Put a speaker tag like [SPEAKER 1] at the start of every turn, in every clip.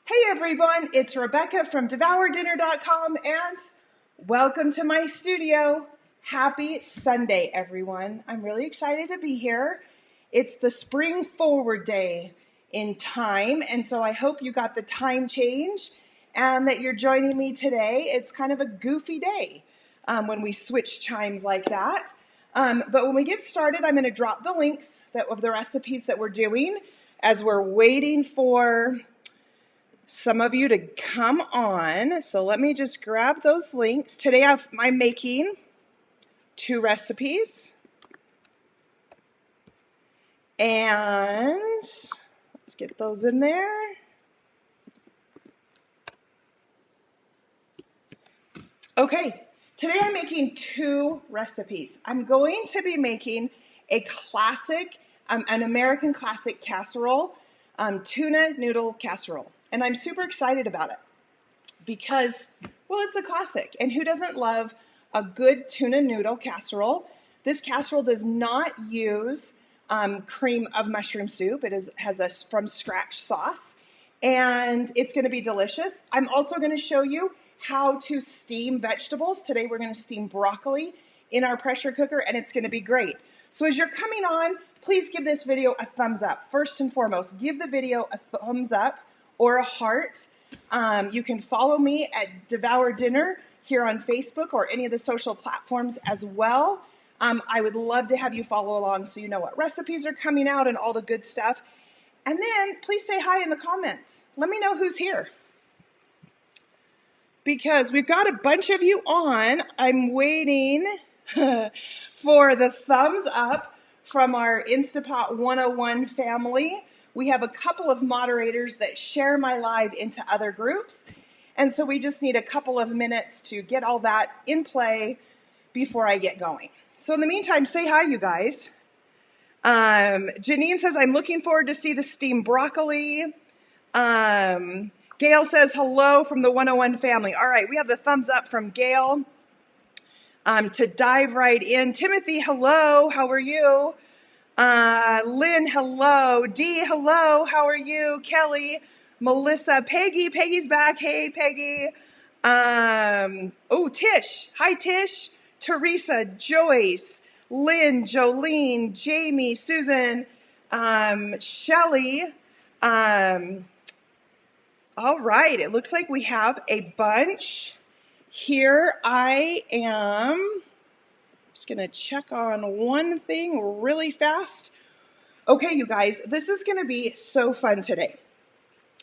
[SPEAKER 1] Hey everyone, it's Rebecca from DevourDinner.com and welcome to my studio. Happy Sunday, everyone. I'm really excited to be here. It's the spring forward day in time, and so I hope you got the time change and that you're joining me today. It's kind of a goofy day when we switch chimes like that. But when we get started, I'm going to drop the links of the recipes that we're doing as we're waiting for some of you to come on. So let me just grab those links. Today I'm making 2 recipes. And let's get those in there. Okay, today I'm making 2 recipes. I'm going to be making a classic, an American classic casserole, Tuna Noodle Casserole. And I'm super excited about it because, well, it's a classic. And who doesn't love a good tuna noodle casserole? This casserole does not use cream of mushroom soup. It has a from scratch sauce, and it's going to be delicious. I'm also going to show you how to steam vegetables. Today we're going to steam broccoli in our pressure cooker, and it's going to be great. So as you're coming on, please give this video a thumbs up. First and foremost, give the video a thumbs up or a heart. You can follow me at Devour Dinner here on Facebook or any of the social platforms as well. I would love to have you follow along so you know what recipes are coming out and all the good stuff. And then please say hi in the comments. Let me know who's here, because we've got a bunch of you on. I'm waiting for the thumbs up from our Instapot 101 family. We have a couple of moderators that share my live into other groups. And so we just need a couple of minutes to get all that in play before I get going. So in the meantime, say hi, you guys. Janine says, I'm looking forward to see the steamed broccoli. Gail says, hello from the 101 family. All right, we have the thumbs up from Gail. To dive right in. Timothy, hello, how are you? Lynn, hello. Dee, hello, how are you? Kelly, Melissa, Peggy's back. Hey, Peggy. Tish, hi, Tish. Teresa, Joyce, Lynn, Jolene, Jamie, Susan, Shelly. All right, it looks like we have a bunch. Here I am. Just going to check on one thing really fast. Okay, you guys, this is going to be so fun today.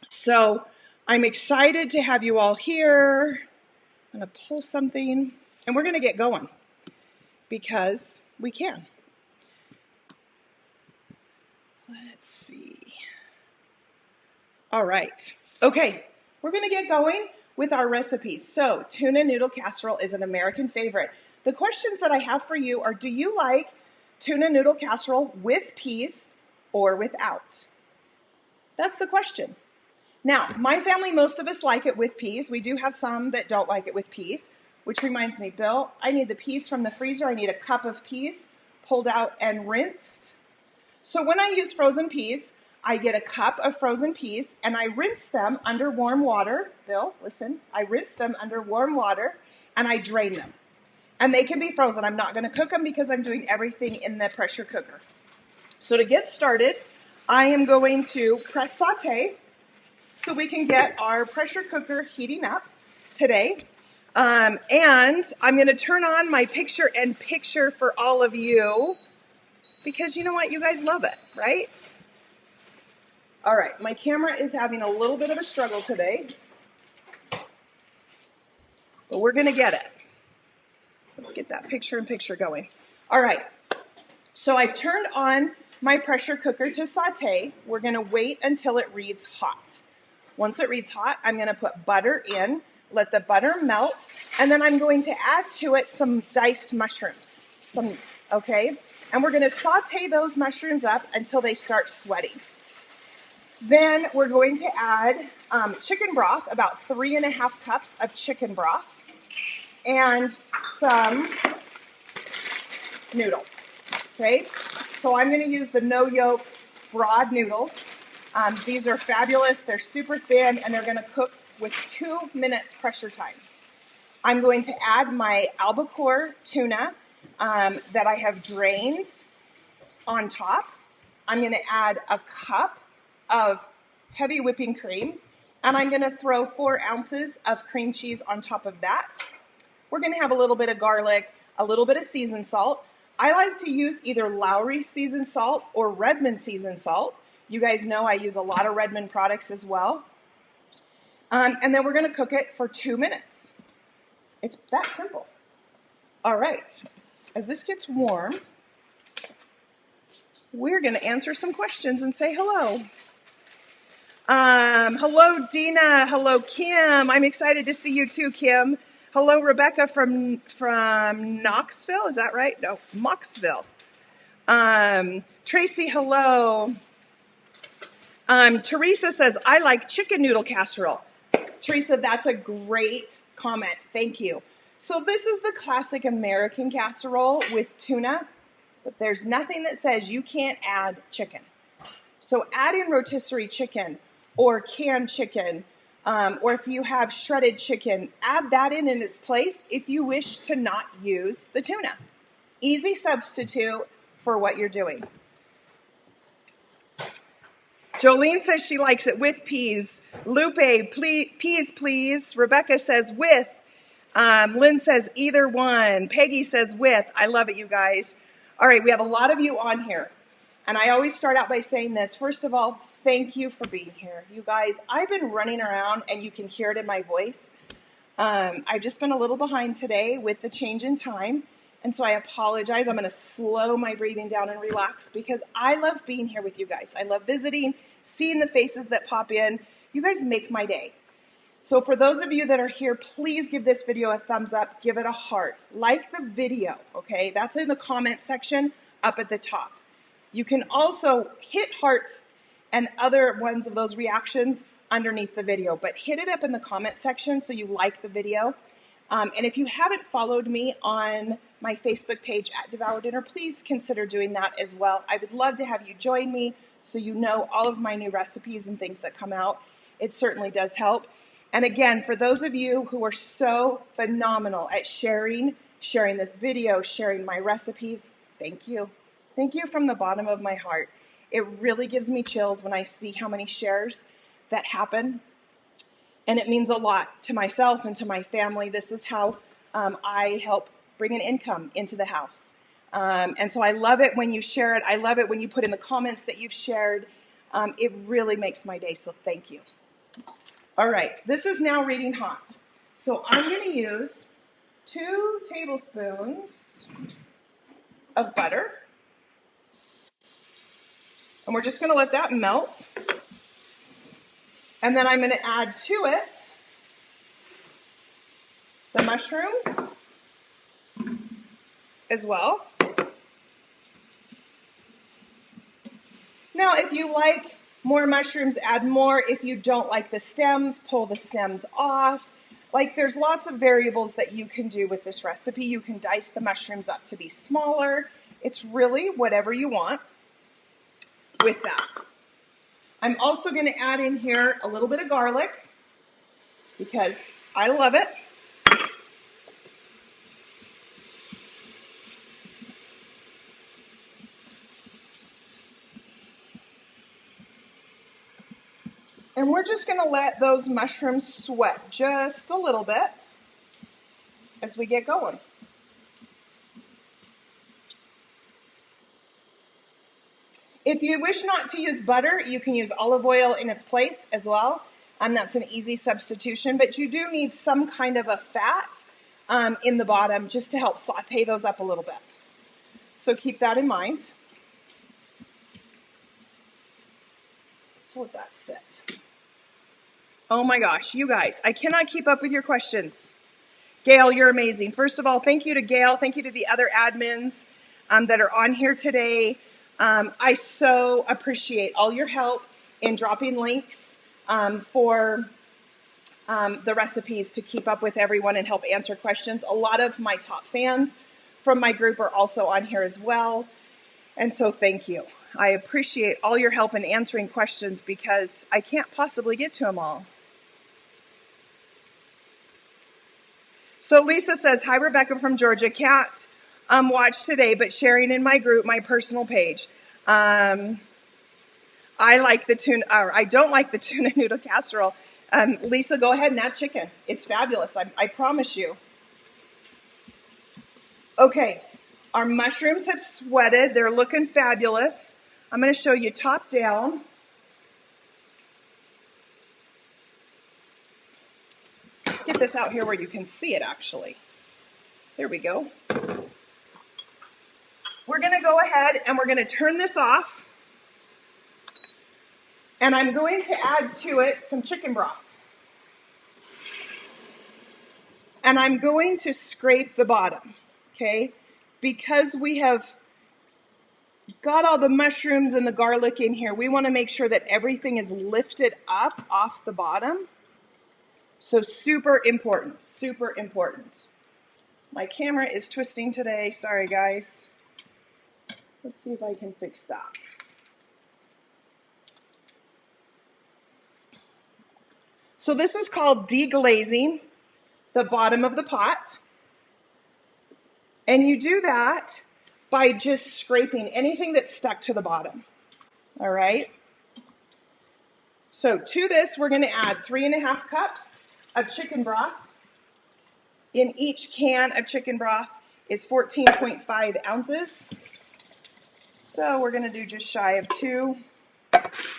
[SPEAKER 1] So I'm excited to have you all here. I'm going to pull something, and we're going to get going because we can. Let's see. All right. Okay, we're going to get going with our recipes. So tuna noodle casserole is an American favorite. The questions that I have for you are, do you like tuna noodle casserole with peas or without? That's the question. Now, my family, most of us like it with peas. We do have some that don't like it with peas, which reminds me, Bill, I need the peas from the freezer. I need a cup of peas pulled out and rinsed. So when I use frozen peas, I get a cup of frozen peas and I rinse them under warm water. Bill, listen, I rinse them under warm water and I drain them. And they can be frozen. I'm not going to cook them because I'm doing everything in the pressure cooker. So to get started, I am going to press saute so we can get our pressure cooker heating up today. And I'm going to turn on my picture-in-picture for all of you because you know what? You guys love it, right? All right, my camera is having a little bit of a struggle today, but we're going to get it. Let's get that picture-in-picture going. All right, so I've turned on my pressure cooker to saute. We're going to wait until it reads hot. Once it reads hot, I'm going to put butter in, let the butter melt, and then I'm going to add to it some diced mushrooms. Okay? And we're going to saute those mushrooms up until they start sweating. Then we're going to add chicken broth, about 3.5 cups of chicken broth, and some noodles, okay? So I'm going to use the no yolk broad noodles. These are fabulous. They're super thin, and they're going to cook with 2 minutes pressure time. I'm going to add my albacore tuna that I have drained on top. I'm going to add a cup of heavy whipping cream, and I'm going to throw 4 ounces of cream cheese on top of that. We're going to have a little bit of garlic, a little bit of seasoned salt. I like to use either Lowry seasoned salt or Redmond seasoned salt. You guys know I use a lot of Redmond products as well. And then we're going to cook it for 2 minutes. It's that simple. All right, as this gets warm, we're going to answer some questions and say hello. Hello, Dina. Hello, Kim. I'm excited to see you too, Kim. Hello, Rebecca from Knoxville. Is that right? No, Moxville. Tracy, hello. Teresa says, I like chicken noodle casserole. Teresa, that's a great comment. Thank you. So this is the classic American casserole with tuna, but there's nothing that says you can't add chicken. So add in rotisserie chicken or canned chicken, or if you have shredded chicken, add that in its place if you wish to not use the tuna. Easy substitute for what you're doing. Jolene says she likes it with peas. Lupe, peas, please. Rebecca says with. Lynn says either one. Peggy says with. I love it, you guys. All right, we have a lot of you on here. And I always start out by saying this. First of all, thank you for being here. You guys, I've been running around, and you can hear it in my voice. I've just been a little behind today with the change in time. And so I apologize. I'm going to slow my breathing down and relax because I love being here with you guys. I love visiting, seeing the faces that pop in. You guys make my day. So for those of you that are here, please give this video a thumbs up. Give it a heart. Like the video, okay? That's in the comment section up at the top. You can also hit hearts and other ones of those reactions underneath the video, but hit it up in the comment section so you like the video. And if you haven't followed me on my Facebook page at Devour Dinner, please consider doing that as well. I would love to have you join me so you know all of my new recipes and things that come out. It certainly does help. And again, for those of you who are so phenomenal at sharing this video, sharing my recipes, thank you. Thank you from the bottom of my heart. It really gives me chills when I see how many shares that happen. And it means a lot to myself and to my family. This is how I help bring an income into the house. And so I love it when you share it. I love it when you put in the comments that you've shared. It really makes my day, so thank you. All right, this is now reading hot. So I'm going to use 2 tablespoons of butter. And we're just going to let that melt. And then I'm going to add to it the mushrooms as well. Now, if you like more mushrooms, add more. If you don't like the stems, pull the stems off. Like, there's lots of variables that you can do with this recipe. You can dice the mushrooms up to be smaller. It's really whatever you want with that. I'm also going to add in here a little bit of garlic because I love it. And we're just going to let those mushrooms sweat just a little bit as we get going. If you wish not to use butter, you can use olive oil in its place as well. That's an easy substitution, but you do need some kind of a fat in the bottom just to help saute those up a little bit. So keep that in mind. So let that sit. Oh my gosh, you guys, I cannot keep up with your questions. Gail, you're amazing. First of all, thank you to Gail. Thank you to the other admins that are on here today. I so appreciate all your help in dropping links for the recipes to keep up with everyone and help answer questions. A lot of my top fans from my group are also on here as well. And so thank you. I appreciate all your help in answering questions because I can't possibly get to them all. So Lisa says, hi, Rebecca from Georgia. Can't watch today, but sharing in my group, my personal page. I don't like the tuna noodle casserole. Lisa, go ahead and add chicken. It's fabulous. I promise you. Okay, our mushrooms have sweated. They're looking fabulous. I'm going to show you top down. Let's get this out here where you can see it actually. There we go. We're going to go ahead and we're going to turn this off. And I'm going to add to it some chicken broth. And I'm going to scrape the bottom, okay? Because we have got all the mushrooms and the garlic in here, we want to make sure that everything is lifted up off the bottom. So super important, super important. My camera is twisting today. Sorry, guys. Let's see if I can fix that. So this is called deglazing the bottom of the pot. And you do that by just scraping anything that's stuck to the bottom. All right? So to this, we're going to add 3.5 cups of chicken broth. In each can of chicken broth is 14.5 ounces. So we're going to do just shy of 2.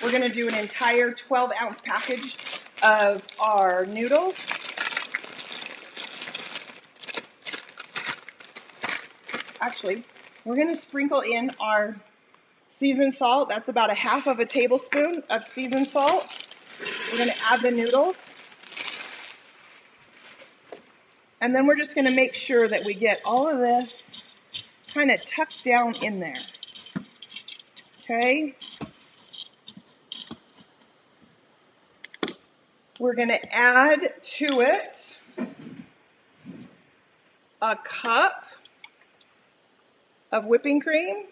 [SPEAKER 1] We're going to do an entire 12-ounce package of our noodles. Actually, we're going to sprinkle in our seasoned salt. That's about 1/2 tablespoon of seasoned salt. We're going to add the noodles. And then we're just going to make sure that we get all of this kind of tucked down in there. Okay? We're going to add to it a cup of whipping cream.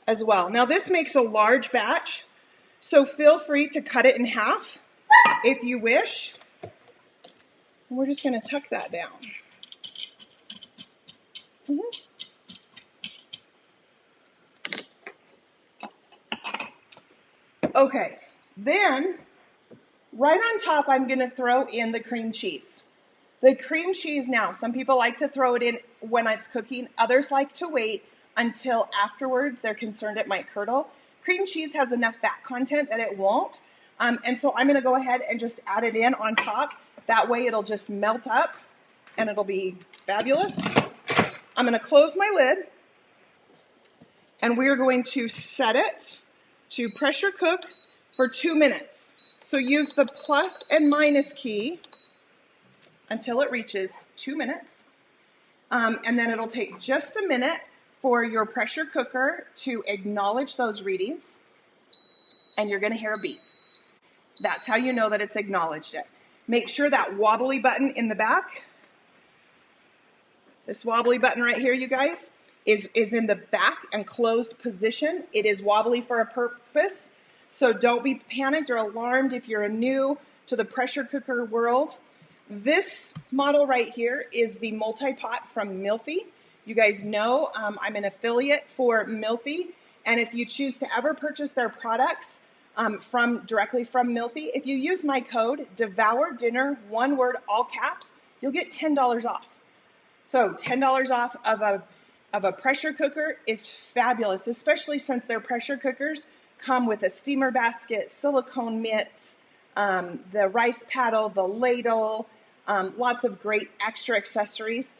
[SPEAKER 1] As well. Now this makes a large batch, so feel free to cut it in half if you wish. And we're just going to tuck that down. Okay, then right on top I'm going to throw in the cream cheese. The cream cheese now, some people like to throw it in when it's cooking, others like to wait until afterwards. They're concerned it might curdle. Cream cheese has enough fat content that it won't. And so I'm going to go ahead and just add it in on top. That way it'll just melt up and it'll be fabulous. I'm going to close my lid and we're going to set it to pressure cook for 2 minutes. So use the plus and minus key until it reaches 2 minutes. And then it'll take just a minute for your pressure cooker to acknowledge those readings. And you're going to hear a beep. That's how you know that it's acknowledged it. Make sure that wobbly button in the back, this wobbly button right here, you guys, is in the back and closed position. It is wobbly for a purpose. So don't be panicked or alarmed if you're new to the pressure cooker world. This model right here is the multi-pot from Milthy. You guys know I'm an affiliate for Milthy, and if you choose to ever purchase their products directly from Milthy, if you use my code Devour Dinner, one word, all caps, you'll get $10 off. So $10 off of a pressure cooker is fabulous, especially since their pressure cookers come with a steamer basket, silicone mitts, the rice paddle, the ladle, lots of great extra accessories,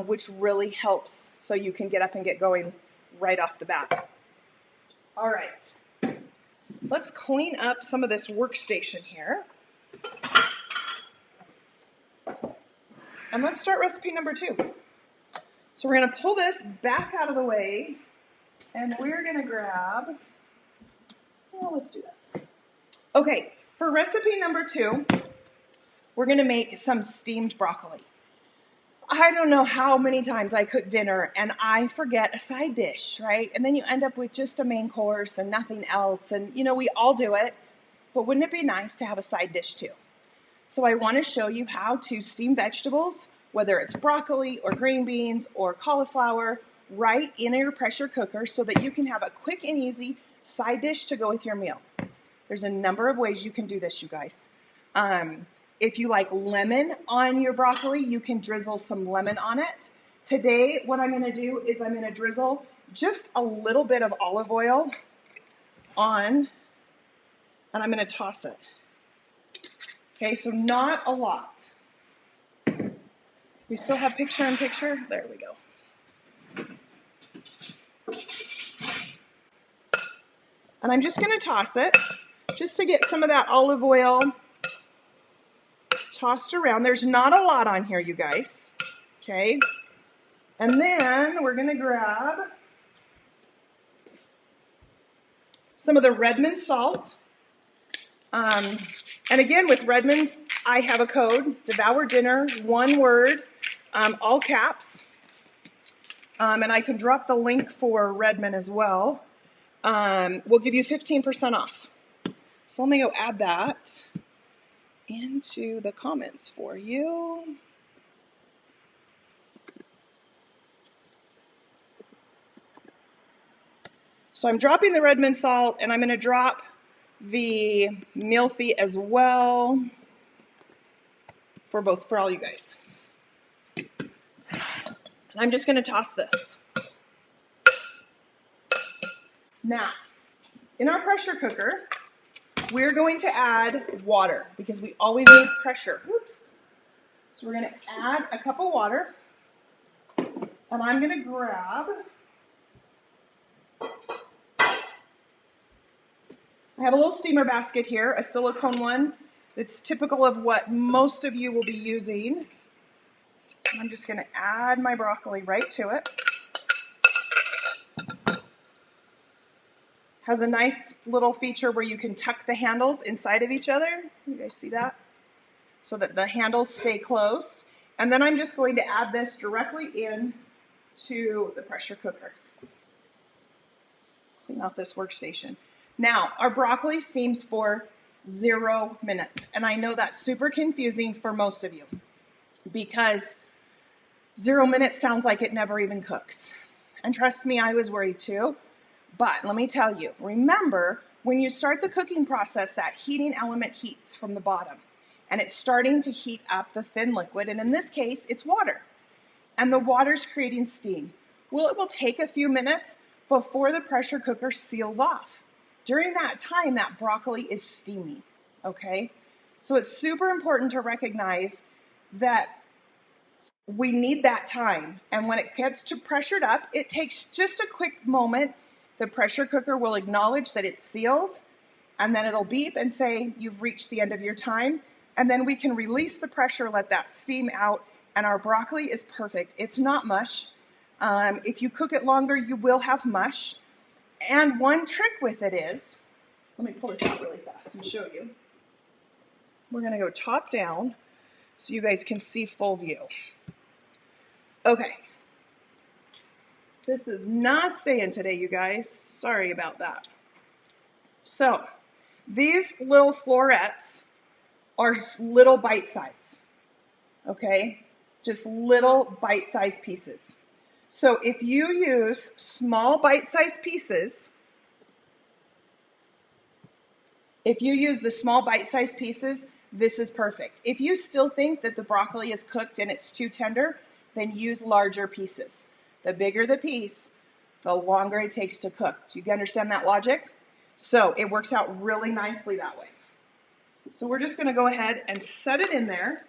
[SPEAKER 1] which really helps so you can get up and get going right off the bat. All right, let's clean up some of this workstation here. And let's start recipe number 2. So we're going to pull this back out of the way, and we're going to grab, well, let's do this. Okay, for recipe number 2, we're going to make some steamed broccoli. I don't know how many times I cook dinner and I forget a side dish, right? And then you end up with just a main course and nothing else. And, you know, we all do it, but wouldn't it be nice to have a side dish too? So I want to show you how to steam vegetables, whether it's broccoli or green beans or cauliflower, right in your pressure cooker so that you can have a quick and easy side dish to go with your meal. There's a number of ways you can do this, you guys. If you like lemon on your broccoli, you can drizzle some lemon on it. Today, what I'm going to do is I'm going to drizzle just a little bit of olive oil on, and I'm going to toss it. Okay, so not a lot. We still have picture in picture. There we go. And I'm just going to toss it just to get some of that olive oil tossed around. There's not a lot on here, you guys. Okay. And then we're going to grab some of the Redmond salt. And again, with Redmond's, I have a code, Devour Dinner, one word, all caps. And I can drop the link for Redmond as well. We'll give you 15% off. So let me go add that into the comments for you. So I'm dropping the Redmond salt, and I'm going to drop the Milthy as well for all you guys. And I'm just going to toss this. Now, in our pressure cooker, we're going to add water because we always need pressure. Whoops. So we're going to add a cup of water, and I'm going to grab, I have a little steamer basket here, a silicone one that's typical of what most of you will be using. I'm just going to add my broccoli right to it. Has a nice little feature where you can tuck the handles inside of each other. You guys see that? So that the handles stay closed. And then I'm just going to add this directly in to the pressure cooker. Clean out this workstation. Now, our broccoli steams for 0 minutes. And I know that's super confusing for most of you because 0 minutes sounds like it never even cooks. And trust me, I was worried too. But let me tell you, remember, when you start the cooking process, that heating element heats from the bottom. And it's starting to heat up the thin liquid. And in this case, it's water. And the water's creating steam. Well, it will take a few minutes before the pressure cooker seals off. During that time, that broccoli is steaming, okay? So it's super important to recognize that we need that time. And when it gets to pressured up, it takes just a quick moment. The pressure cooker will acknowledge that it's sealed, and then it'll beep and say, you've reached the end of your time. And then we can release the pressure, let that steam out, and our broccoli is perfect. It's not mush. If you cook it longer, you will have mush. And one trick with it is, let me pull this out really fast and show you. We're going to go top down so you guys can see full view. Okay. This is not staying today, you guys. Sorry about that. So, these little florets are little bite size. Okay? Just little bite-sized pieces. So if you use small bite-sized pieces, this is perfect. If you still think that the broccoli is cooked and it's too tender, then use larger pieces. The bigger the piece, the longer it takes to cook. Do you understand that logic? So it works out really nicely that way. So we're just going to go ahead and set it in there.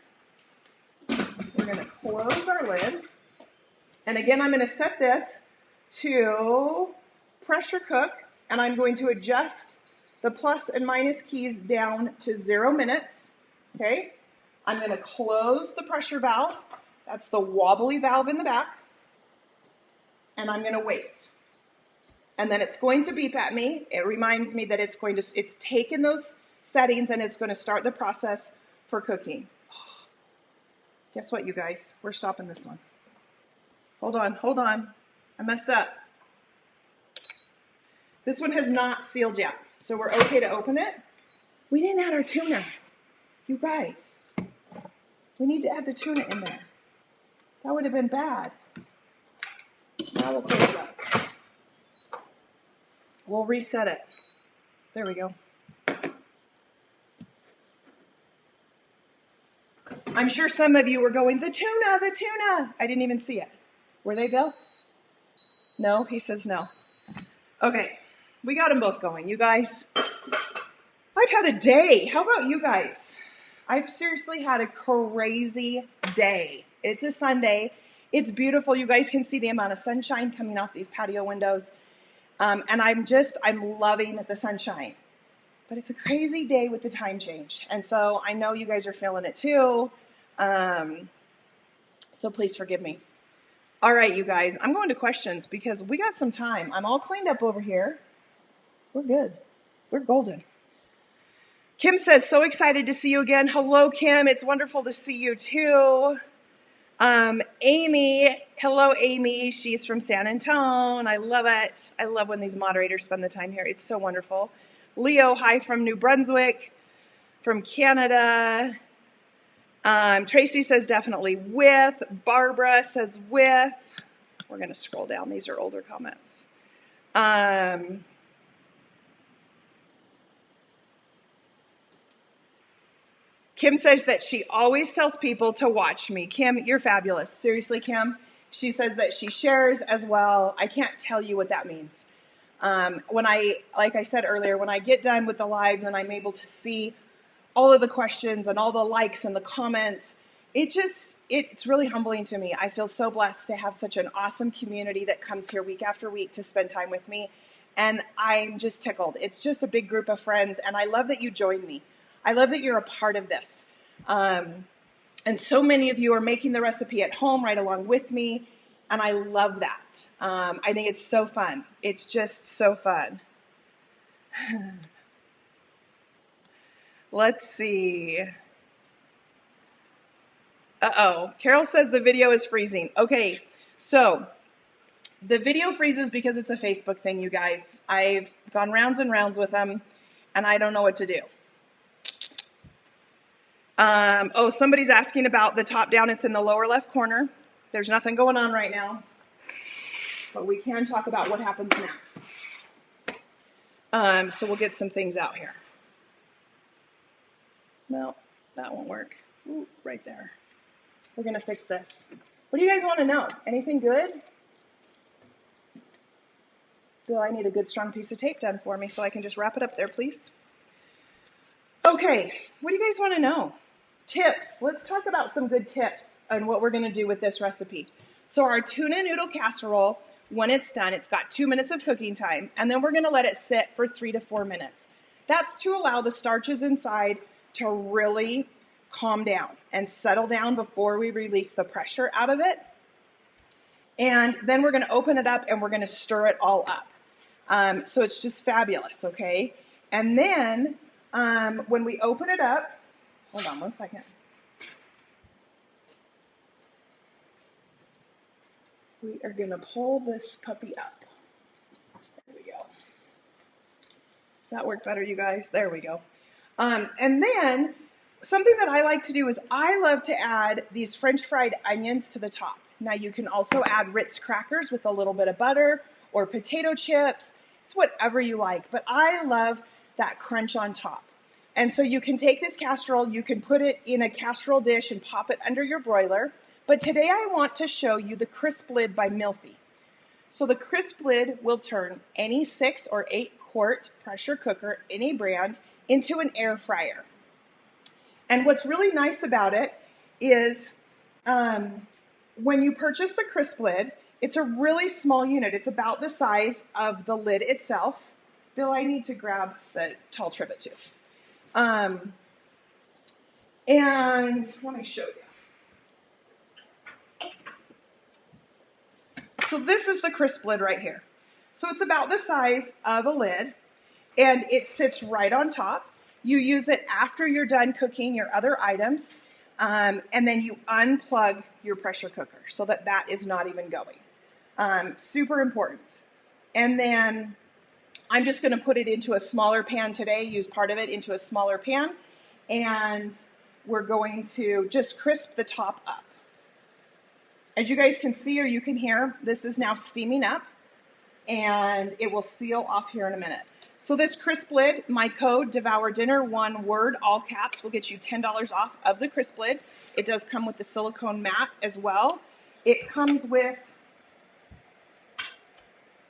[SPEAKER 1] We're going to close our lid. And again, I'm going to set this to pressure cook, and I'm going to adjust the plus and minus keys down to 0 minutes. Okay? I'm going to close the pressure valve. That's the wobbly valve in the back. And I'm going to wait. And then it's going to beep at me. It reminds me that it's taken those settings and it's going to start the process for cooking. Guess what, you guys? We're stopping this one. Hold on. I messed up. This one has not sealed yet, so we're okay to open it. We didn't add our tuna. You guys, we need to add the tuna in there. That would have been bad. Now we'll close it up. We'll reset it. There we go. I'm sure some of you were going, the tuna, the tuna. I didn't even see it. Were they, Bill? No, he says no. Okay, we got them both going. You guys, I've had a day. How about you guys? I've seriously had a crazy day. It's a Sunday. It's beautiful. You guys can see the amount of sunshine coming off these patio windows. And I'm loving the sunshine. But it's a crazy day with the time change. And so I know you guys are feeling it too. So please forgive me. All right, you guys, I'm going to questions because we got some time. I'm all cleaned up over here. We're good. We're golden. Kim says, so excited to see you again. Hello, Kim. It's wonderful to see you too. Amy, hello, Amy. She's from San Antonio. I love it. I love when these moderators spend the time here. It's so wonderful. Leo, hi from New Brunswick, from Canada. Tracy says definitely with. Barbara says with. We're going to scroll down. These are older comments. Kim says that she always tells people to watch me. Kim, you're fabulous. Seriously, Kim. She says that she shares as well. I can't tell you what that means. Like I said earlier, when I get done with the lives and I'm able to see all of the questions and all the likes and the comments, it's really humbling to me. I feel so blessed to have such an awesome community that comes here week after week to spend time with me. And I'm just tickled. It's just a big group of friends. And I love that you joined me. I love that you're a part of this. And so many of you are making the recipe at home right along with me. And I love that. I think it's so fun. It's just so fun. Let's see. Uh-oh. Carol says the video is freezing. Okay, so the video freezes because it's a Facebook thing, you guys. I've gone rounds and rounds with them, and I don't know what to do. Oh, somebody's asking about the top down. It's in the lower left corner. There's nothing going on right now, but we can talk about what happens next. So we'll get some things out here. No, that won't work. Ooh, right there. We're going to fix this. What do you guys want to know? Anything good? Bill, I need a good strong piece of tape done for me so I can just wrap it up there, please. Okay, what do you guys want to know? Tips. Let's talk about some good tips on what we're going to do with this recipe. So our tuna noodle casserole, when it's done, it's got 2 minutes of cooking time, and then we're going to let it sit for 3 to 4 minutes. That's to allow the starches inside to really calm down and settle down before we release the pressure out of it. And then we're going to open it up and we're going to stir it all up. So it's just fabulous, okay? And then when we open it up, hold on one second. We are going to pull this puppy up. There we go. Does that work better, you guys? There we go. And then something that I like to do is I love to add these French fried onions to the top. Now you can also add Ritz crackers with a little bit of butter or potato chips. It's whatever you like, but I love that crunch on top. And so you can take this casserole, you can put it in a casserole dish and pop it under your broiler. But today I want to show you the crisp lid by Milfy. So the crisp lid will turn any 6 or 8 quart pressure cooker, any brand, into an air fryer. And what's really nice about it is when you purchase the crisp lid, it's a really small unit. It's about the size of the lid itself. Bill, I need to grab the tall trivet too. And let me show you. So this is the crisp lid right here. So it's about the size of a lid, and it sits right on top. You use it after you're done cooking your other items. And then you unplug your pressure cooker so that that is not even going. Super important. And then I'm just going to put it into a smaller pan today, use part of it into a smaller pan, and we're going to just crisp the top up. As you guys can see or you can hear, this is now steaming up, and it will seal off here in a minute. So this crisp lid, my code, Devour Dinner, one word, all caps, will get you $10 off of the crisp lid. It does come with the silicone mat as well. It comes with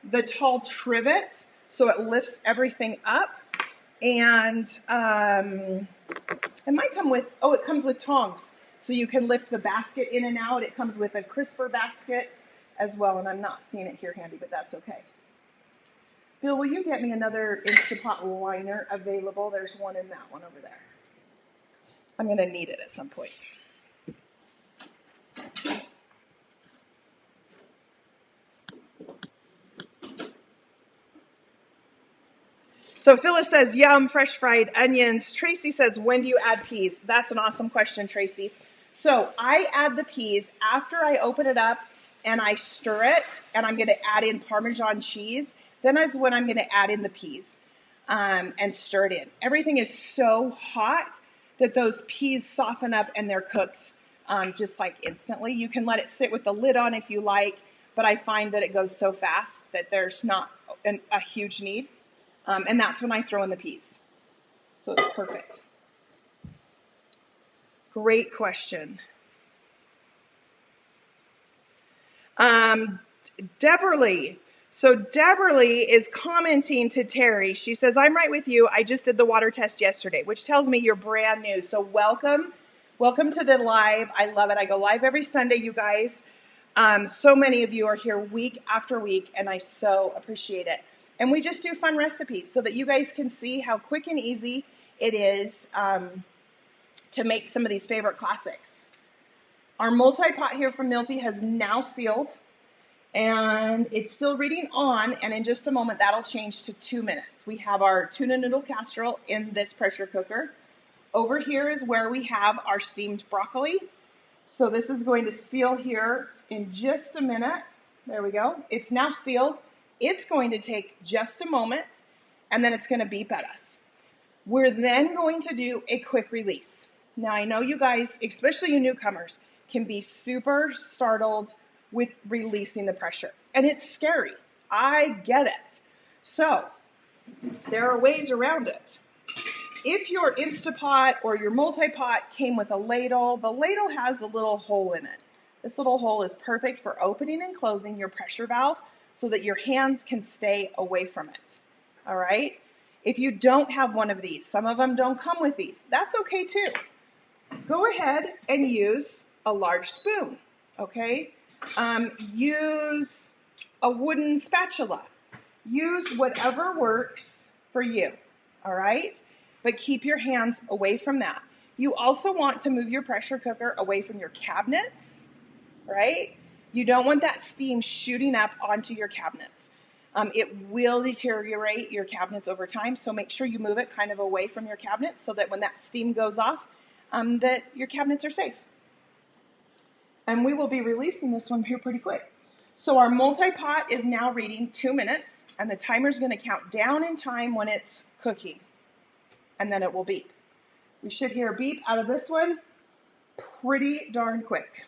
[SPEAKER 1] the tall trivet, so it lifts everything up. And it might come with, it comes with tongs, so you can lift the basket in and out. It comes with a crisper basket as well, and I'm not seeing it here handy, but that's okay. Bill, will you get me another Instapot liner available? There's one in that one over there. I'm going to need it at some point. So Phyllis says, yum, fresh fried onions. Tracy says, when do you add peas? That's an awesome question, Tracy. So I add the peas after I open it up and I stir it, and I'm going to add in Parmesan cheese. Then is when I'm going to add in the peas and stir it in. Everything is so hot that those peas soften up and they're cooked just like instantly. You can let it sit with the lid on if you like, but I find that it goes so fast that there's not a huge need. And that's when I throw in the peas. So it's perfect. Great question. Deborah. So Deborah is commenting to Terry. She says, I'm right with you. I just did the water test yesterday, which tells me you're brand new. So welcome. Welcome to the live. I love it. I go live every Sunday, you guys. So many of you are here week after week, and I so appreciate it. And we just do fun recipes so that you guys can see how quick and easy it is to make some of these favorite classics. Our multi-pot here from Milty has now sealed, and it's still reading on, and in just a moment that'll change to 2 minutes. We have our tuna noodle casserole in this pressure cooker. Over here is where we have our steamed broccoli. So this is going to seal here in just a minute. There we go. It's now sealed. It's going to take just a moment, and then it's going to beep at us. We're then going to do a quick release. Now, I know you guys, especially you newcomers, can be super startled with releasing the pressure, and it's scary. I get it. So there are ways around it. If your Instapot or your multi-pot came with a ladle, the ladle has a little hole in it. This little hole is perfect for opening and closing your pressure valve so that your hands can stay away from it. All right? If you don't have one of these, some of them don't come with these, that's okay too. Go ahead and use a large spoon, okay? Use a wooden spatula. Use whatever works for you, all right? But keep your hands away from that. You also want to move your pressure cooker away from your cabinets, right? You don't want that steam shooting up onto your cabinets. It will deteriorate your cabinets over time, so make sure you move it kind of away from your cabinets so that when that steam goes off, that your cabinets are safe. And we will be releasing this one here pretty quick. So our multi-pot is now reading 2 minutes, and the timer is going to count down in time when it's cooking, and then it will beep. We should hear a beep out of this one pretty darn quick.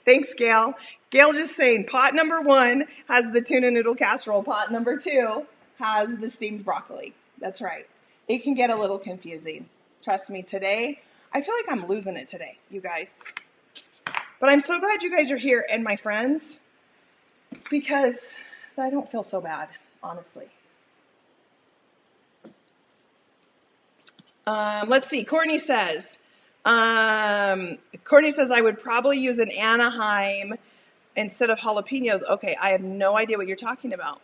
[SPEAKER 1] Thanks, Gail. Gail just saying pot number 1 has the tuna noodle casserole. Pot number 2 has the steamed broccoli. That's right. It can get a little confusing. Trust me, today, I feel like I'm losing it today, you guys. But I'm so glad you guys are here and my friends, because I don't feel so bad, honestly. Let's see. Courtney says, I would probably use an Anaheim instead of jalapenos. Okay, I have no idea what you're talking about.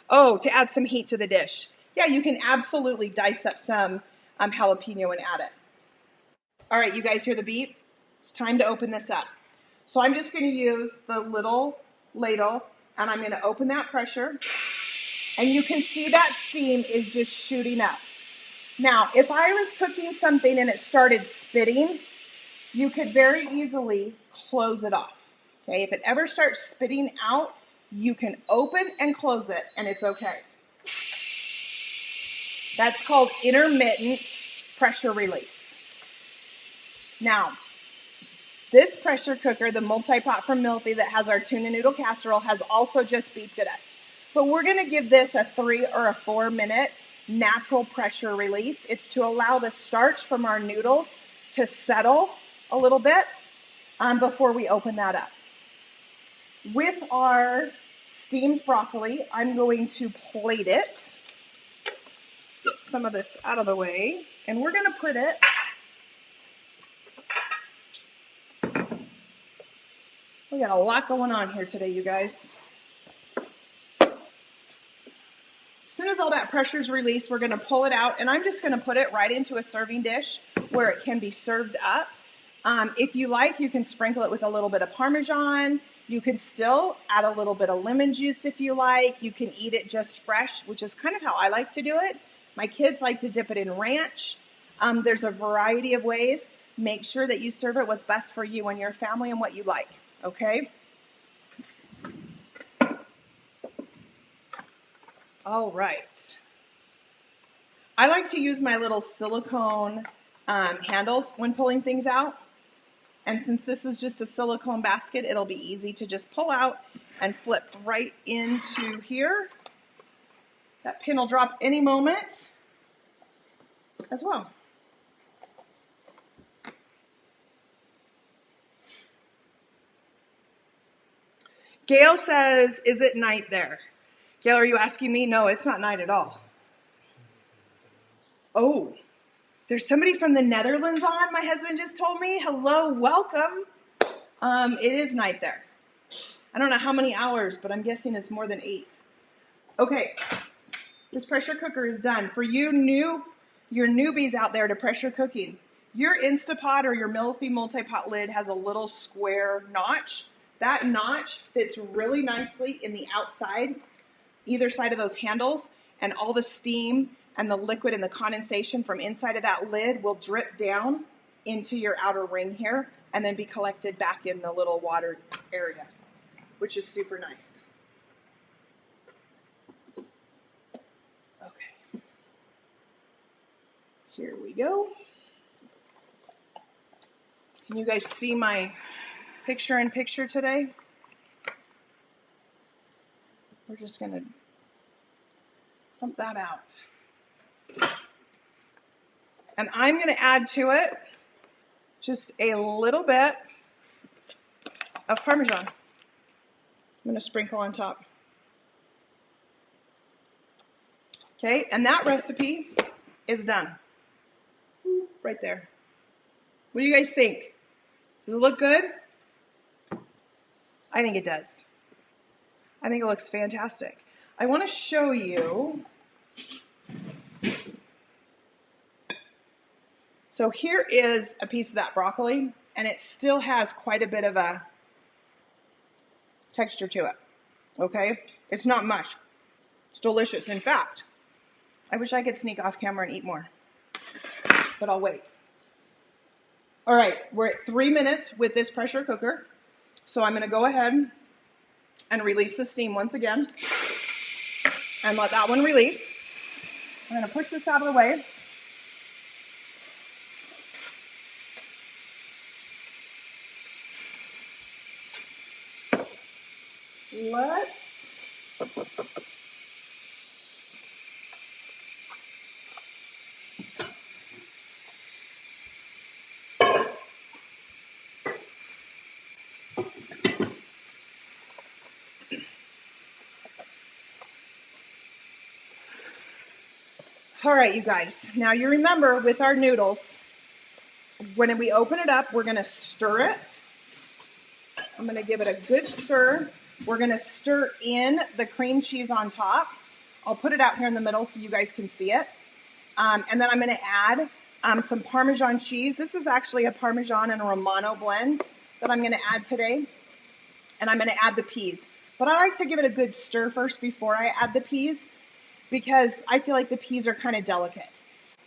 [SPEAKER 1] Oh, to add some heat to the dish. Yeah, you can absolutely dice up some jalapeno and add it. All right, you guys hear the beep? It's time to open this up. So I'm just going to use the little ladle, and I'm going to open that pressure, and you can see that steam is just shooting up. Now, if I was cooking something and it started spitting, you could very easily close it off. Okay, if it ever starts spitting out, you can open and close it, and it's okay. That's called intermittent pressure release. Now, this pressure cooker, the multi-pot from Milthy that has our tuna noodle casserole, has also just beeped at us. But we're going to give this a 3 or a 4 minute natural pressure release. It's to allow the starch from our noodles to settle a little bit before we open that up. With our steamed broccoli, I'm going to plate it. Let's get some of this out of the way, and we're going to put it we got a lot going on here today, you guys. As soon as all that pressure is released, we're going to pull it out, and I'm just going to put it right into a serving dish where it can be served up. If you like, you can sprinkle it with a little bit of Parmesan. You can still add a little bit of lemon juice if you like. You can eat it just fresh, which is kind of how I like to do it. My kids like to dip it in ranch. There's a variety of ways. Make sure that you serve it what's best for you and your family and what you like, okay? All right. I like to use my little silicone handles when pulling things out. And since this is just a silicone basket, it'll be easy to just pull out and flip right into here. That pin will drop any moment as well. Gail says, is it night there? Gail, are you asking me? No, it's not night at all. Oh, there's somebody from the Netherlands on, my husband just told me. Hello, welcome. It is night there. I don't know how many hours, but I'm guessing it's more than 8. Okay, this pressure cooker is done. For your newbies out there to pressure cooking, your Instapot or your Milthy multi-pot lid has a little square notch. That notch fits really nicely in the outside, either side of those handles, and all the steam and the liquid and the condensation from inside of that lid will drip down into your outer ring here and then be collected back in the little water area, which is super nice. Okay. Here we go. Can you guys see my picture-in-picture today? We're just going to dump that out. And I'm going to add to it just a little bit of Parmesan. I'm going to sprinkle on top. Okay, and that recipe is done. Right there. What do you guys think? Does it look good? I think it does. I think it looks fantastic. I want to show you. So here is a piece of that broccoli, and it still has quite a bit of a texture to it, okay? It's not much. It's delicious. In fact, I wish I could sneak off camera and eat more, but I'll wait. All right, we're at 3 minutes with this pressure cooker, so I'm going to go ahead and release the steam once again and let that one release. I'm going to push this out of the way. All right, you guys. Now you remember with our noodles, when we open it up, we're going to stir it. I'm going to give it a good stir. We're going to stir in the cream cheese on top. I'll put it out here in the middle so you guys can see it. And then I'm going to add some Parmesan cheese. This is actually a Parmesan and a Romano blend. that I'm gonna add today, and I'm gonna add the peas. But I like to give it a good stir first before I add the peas, because I feel like the peas are kind of delicate.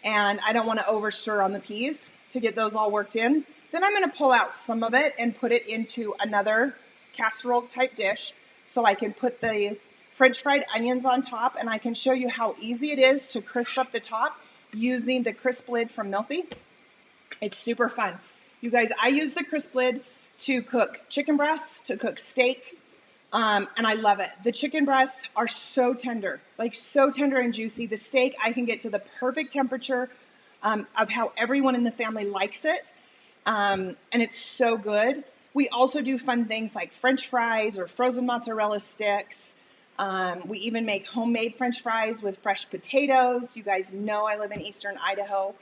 [SPEAKER 1] And I don't wanna over stir on the peas to get those all worked in. Then I'm gonna pull out some of it and put it into another casserole type dish so I can put the French fried onions on top, and I can show you how easy it is to crisp up the top using the crisp lid from Milky. It's super fun. You guys, I use the crisp lid to cook chicken breasts, to cook steak, and I love it. The chicken breasts are so tender, like so tender and juicy. The steak, I can get to the perfect temperature of how everyone in the family likes it, and it's so good. We also do fun things like French fries or frozen mozzarella sticks. We even make homemade French fries with fresh potatoes. You guys know I live in Eastern Idaho.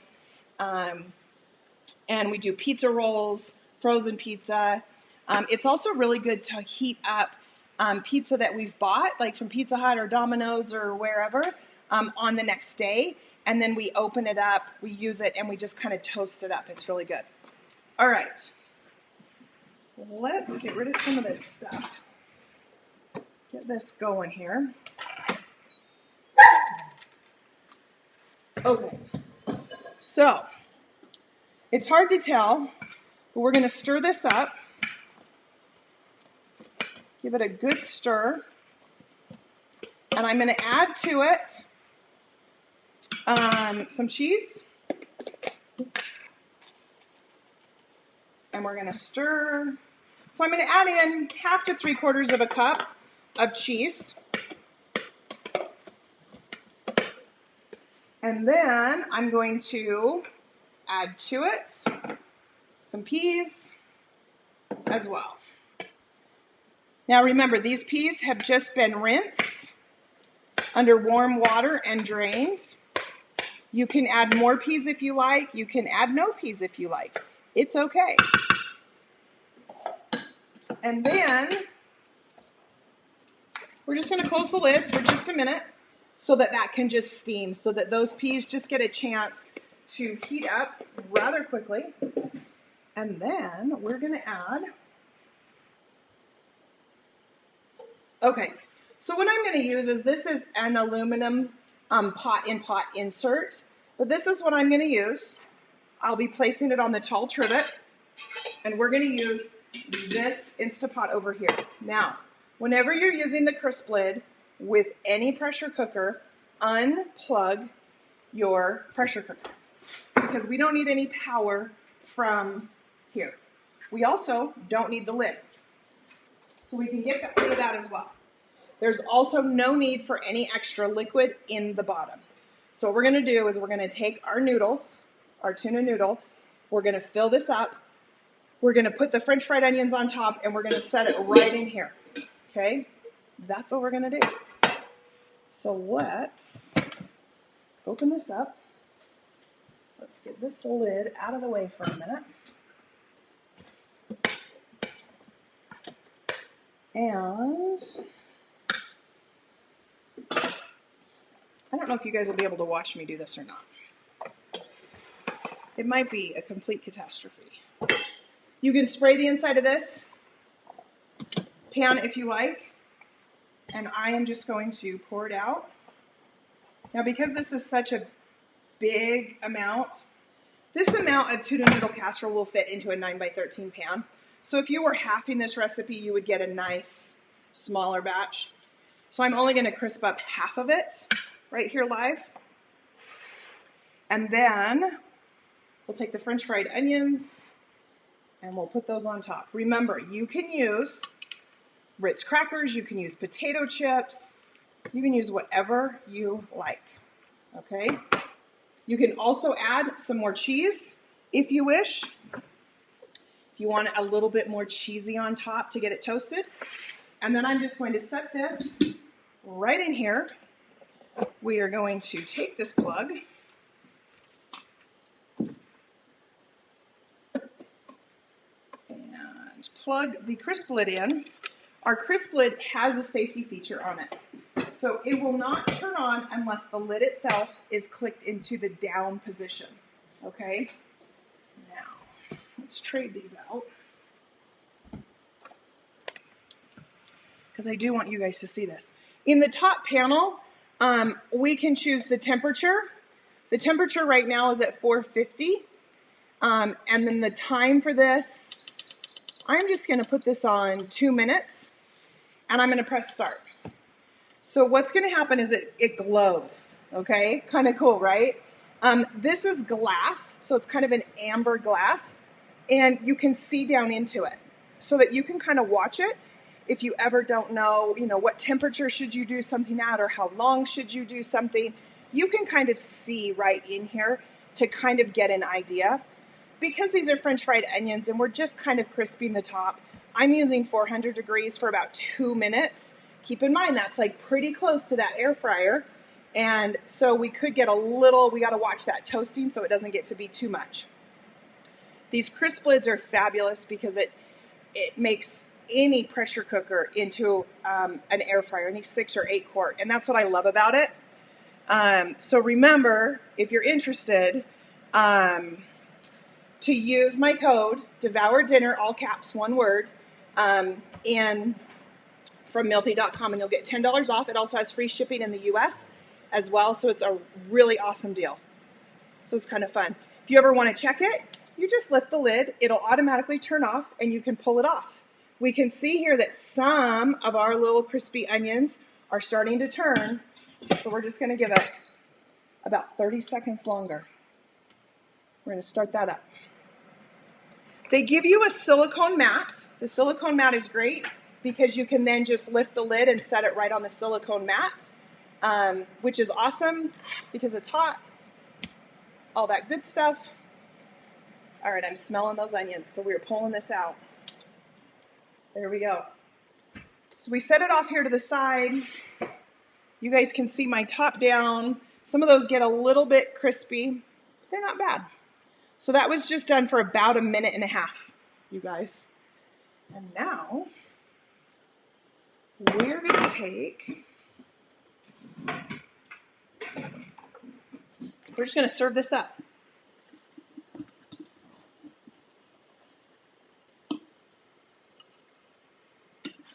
[SPEAKER 1] And we do pizza rolls, frozen pizza. It's also really good to heat up pizza that we've bought, like from Pizza Hut or Domino's or wherever, on the next day. And then we open it up, we use it, and we just kind of toast it up. It's really good. All right. Let's get rid of some of this stuff. Get this going here. Okay. So, it's hard to tell, but we're going to stir this up. Give it a good stir. And I'm going to add to it some cheese. And we're going to stir. So I'm going to add in 1/2 to 3/4 of a cup of cheese. And then I'm going to add to it some peas as well. Now remember, these peas have just been rinsed under warm water and drained. You can add more peas if you like. You can add no peas if you like. It's okay. And then we're just going to close the lid for just a minute so that that can just steam, so that those peas just get a chance to heat up rather quickly. And then we're going to add, okay, so what I'm going to use is, this is an aluminum pot-in-pot insert, but this is what I'm going to use. I'll be placing it on the tall trivet, and we're going to use this Instapot over here. Now, whenever you're using the crisp lid with any pressure cooker, unplug your pressure cooker, because we don't need any power from here. We also don't need the lid, so we can get rid of that as well. There's also no need for any extra liquid in the bottom. So what we're going to do is we're going to take our noodles, our tuna noodle, we're going to fill this up, we're going to put the French fried onions on top, and we're going to set it right in here. Okay? That's what we're going to do. So let's open this up. Let's get this lid out of the way for a minute. And I don't know if you guys will be able to watch me do this or not. It might be a complete catastrophe. You can spray the inside of this pan if you like, and I am just going to pour it out. Now, because this is such a big amount, this amount of tuna noodle casserole will fit into a 9x13 pan. So if you were halving this recipe, you would get a nice smaller batch. So I'm only going to crisp up half of it right here live. And then we'll take the French fried onions and we'll put those on top. Remember, you can use Ritz crackers, you can use potato chips, you can use whatever you like, okay? You can also add some more cheese if you wish. If you want a little bit more cheesy on top to get it toasted. And then I'm just going to set this right in here. We are going to take this plug and plug the crisp lid in. Our crisp lid has a safety feature on it. So it will not turn on unless the lid itself is clicked into the down position. Okay? Now, let's trade these out. because I do want you guys to see this. In the top panel, we can choose the temperature. The temperature right now is at 450. And then the time for this, I'm just going to put this on 2 minutes, and I'm going to press start. So what's going to happen is it glows, okay? Kind of cool, right? This is glass, so it's kind of an amber glass, and you can see down into it so that you can kind of watch it. If you ever don't know, what temperature should you do something at or how long should you do something, you can kind of see right in here to kind of get an idea. Because these are French fried onions and we're just kind of crisping the top, I'm using 400 degrees for about 2 minutes. Keep in mind that's like pretty close to that air fryer. And so we could get we got to watch that toasting so it doesn't get to be too much. These crisp lids are fabulous because it makes any pressure cooker into an air fryer, any 6 or 8 quart. And that's what I love about it. So remember, if you're interested, to use my code, Devour Dinner, all caps, one word, and from Milty.com, and you'll get $10 off. It also has free shipping in the US as well, so it's a really awesome deal. So it's kind of fun. If you ever want to check it, you just lift the lid. It'll automatically turn off, and you can pull it off. We can see here that some of our little crispy onions are starting to turn, so we're just going to give it about 30 seconds longer. We're going to start that up. They give you a silicone mat. The silicone mat is great because you can then just lift the lid and set it right on the silicone mat, which is awesome because it's hot. All that good stuff. All right, I'm smelling those onions, so we're pulling this out. There we go. So we set it off here to the side. You guys can see my top down. Some of those get a little bit crispy. They're not bad. So that was just done for about 1.5 minutes, you guys. And now we're going to take, we're just going to serve this up.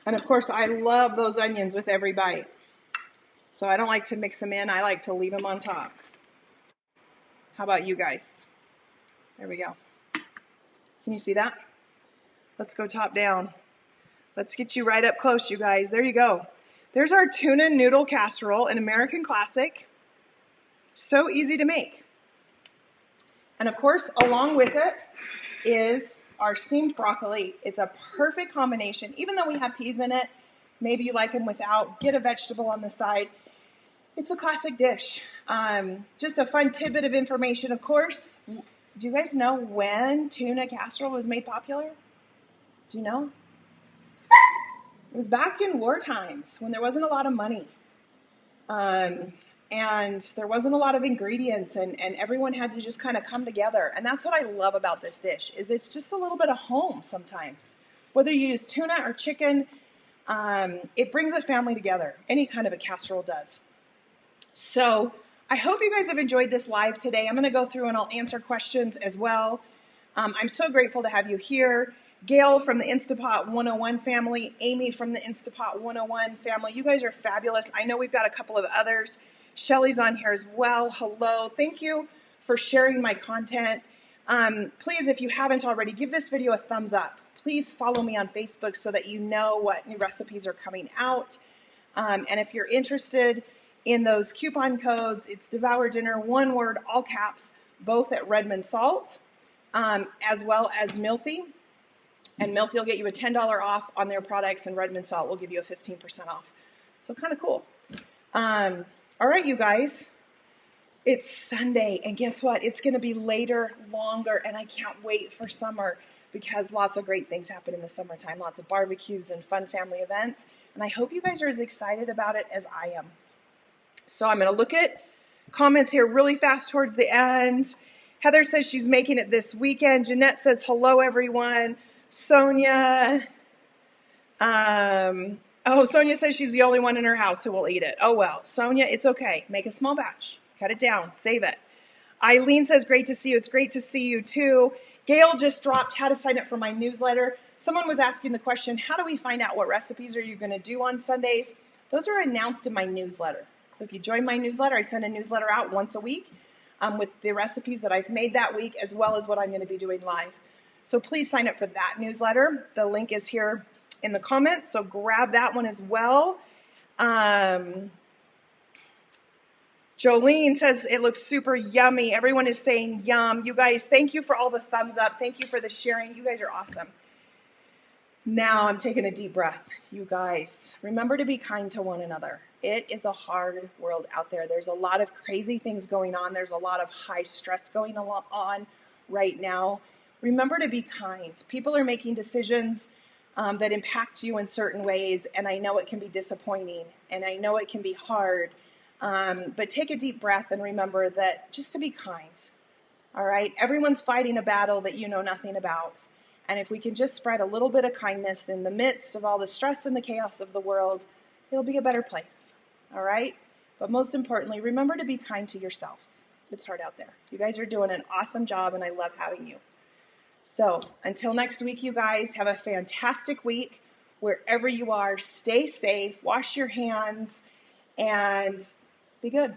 [SPEAKER 1] And of course, I love those onions with every bite. So I don't like to mix them in. I like to leave them on top. How about you guys? There we go. Can you see that? Let's go top down. Let's get you right up close, you guys. There you go. There's our tuna noodle casserole, an American classic. So easy to make. And of course, along with it is our steamed broccoli. It's a perfect combination. Even though we have peas in it, maybe you like them without, get a vegetable on the side. It's a classic dish. Just a fun tidbit of information, of course. Do you guys know when tuna casserole was made popular? Do you know? It was back in war times when there wasn't a lot of money. And there wasn't a lot of ingredients, and everyone had to just kind of come together. And that's what I love about this dish, is it's just a little bit of home sometimes. Whether you use tuna or chicken, it brings a family together. Any kind of a casserole does. So I hope you guys have enjoyed this live today. I'm going to go through and I'll answer questions as well. I'm so grateful to have you here. Gail from the Instapot 101 family, Amy from the Instapot 101 family. You guys are fabulous. I know we've got a couple of others. Shelly's on here as well. Hello. Thank you for sharing my content. Please, if you haven't already, give this video a thumbs up. Please follow me on Facebook so that you know what new recipes are coming out. And if you're interested in those coupon codes, it's Devour Dinner, one word, all caps, both at Redmond Salt, as well as Milty. And Milty will get you a $10 off on their products, and Redmond Salt will give you a 15% off. So kind of cool. All right, you guys, it's Sunday, and guess what? It's going to be later, longer, and I can't wait for summer because lots of great things happen in the summertime, lots of barbecues and fun family events, and I hope you guys are as excited about it as I am. So I'm going to look at comments here really fast towards the end. Heather says she's making it this weekend. Jeanette says, hello, everyone. Sonia, Sonia says she's the only one in her house who will eat it. Oh, well, Sonia, it's okay. Make a small batch. Cut it down. Save it. Eileen says, great to see you. It's great to see you, too. Gail just dropped how to sign up for my newsletter. someone was asking the question, how do we find out what recipes are you going to do on Sundays? Those are announced in my newsletter. So if you join my newsletter, I send a newsletter out once a week with the recipes that I've made that week, as well as what I'm going to be doing live. So please sign up for that newsletter. The link is here in the comments, so grab that one as well. Jolene says it looks super yummy. Everyone is saying yum. You guys, thank you for all the thumbs up. Thank you for the sharing. You guys are awesome. Now I'm taking a deep breath. You guys, remember to be kind to one another. It is a hard world out there. There's a lot of crazy things going on. There's a lot of high stress going on right now. Remember to be kind. People are making decisions that impact you in certain ways, and I know it can be disappointing, and I know it can be hard. But take a deep breath and remember that just to be kind, all right? Everyone's fighting a battle that you know nothing about. And if we can just spread a little bit of kindness in the midst of all the stress and the chaos of the world, it'll be a better place, all right? But most importantly, remember to be kind to yourselves. It's hard out there. You guys are doing an awesome job, and I love having you. So until next week, you guys, have a fantastic week. Wherever you are, stay safe, wash your hands, and be good.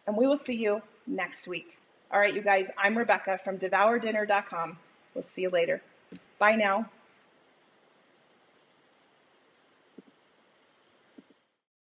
[SPEAKER 1] And we will see you next week. All right, you guys, I'm Rebecca from DevourDinner.com. We'll see you later. Bye now.